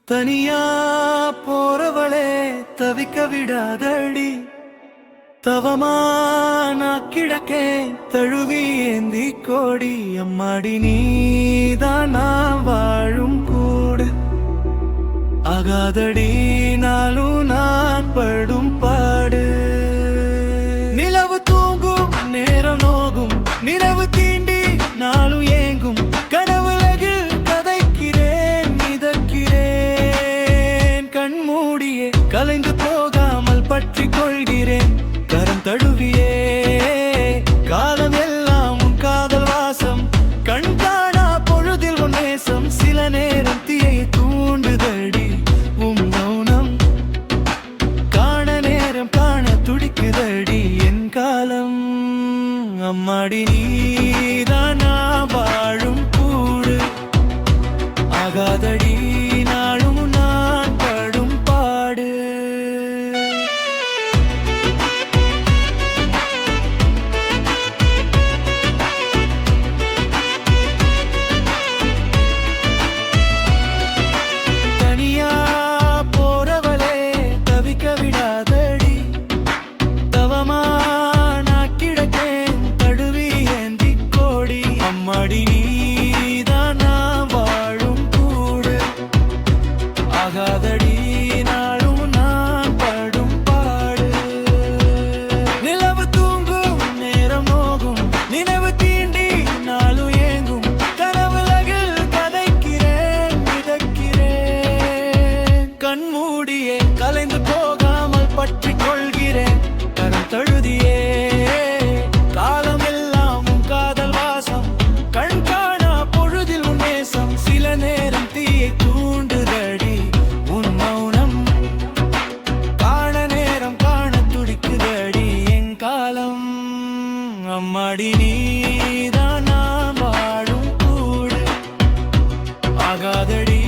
தனியா போறவளே தவிக்க விடாதடி, தவமா நான் கிடக்கேன் தழுவி ஏந்தி கோடி. அம்மாடி நீதான் நான் வாழும் கூடு, ஆகாதடி நாளும் நான் படும் பாடு. நிலவு தூங்கும் நேரம் நோகும், நிலவு தீண்டி நாளும் ஏங்கும், கனவுலகில் கதைக்கிறேன் மிதக்கிறேன். கண்மூடியே கலைந்து போகாமல் பற்றி கொள்கிறேன், கரம் தழுவியே காலம் எல்லாம் உன் காதல் வாசம். கண் காணா பொழுதில் உன் நேசம், சில நேரம் தீயை தூண்டுதடி உன் மௌனம். காண நேரம் காண துடிக்குதடி என் காலம். அம்மாடி நீதான் நான் வாழும் கூடு, ஆகாதடி நாளும் நான் படும் பாடு. தனியா போறவளே தவிக்க விடாதடி, தவமா நான் கிடக்கேன் தழுவி ஏந்தி கோடி. அம்மாடி நீதான் நான் வாழும் கூடு, ஆகாதடி நாளும் நான் படும் பாடு. நிலவு தூங்கும் நேரம் நோகும், நினைவு தீண்டி நாளும் ஏங்கும், கனவுலகில் கதைக்கிறேன் மிதக்கிறேன். கண்மூடியே கலைந்து போகாமல் பற்றி கொள்கிறேன், கரம் தழுதியே காலம் எல்லாம் உன் காதல் வாசம். கண் காணா பொழுதில் உன் நேசம், சில நேரம் தீயை தூண்டுதடி உன் மௌனம். காண நேரம் காண துடிக்குதடி என் காலம். அம்மாடி நீதான் நான் வாழும் கூடு, ஆகாதடி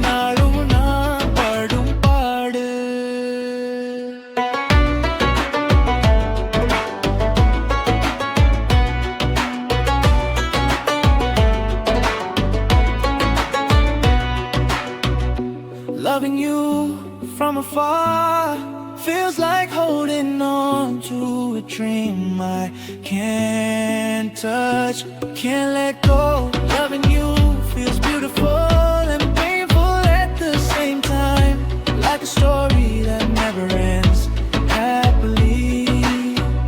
நாளும் நான் படும் பாடு. Loving you from afar feels like holding on to a dream I can't touch, can't let go. Loving you feels beautiful and painful at the same time, like a story that never ends happily.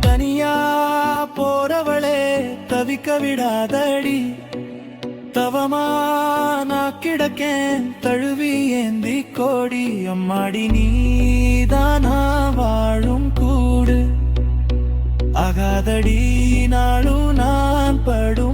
தனியா போறவளே தவிக்க விடாதடி, தவமா நான் கிடக்கேன் தழுவி ஏந்தி கோடி. அம்மாடி நீதான் நான் வாழும் கூடு, ஆகாதடி நாளும் நான் படும்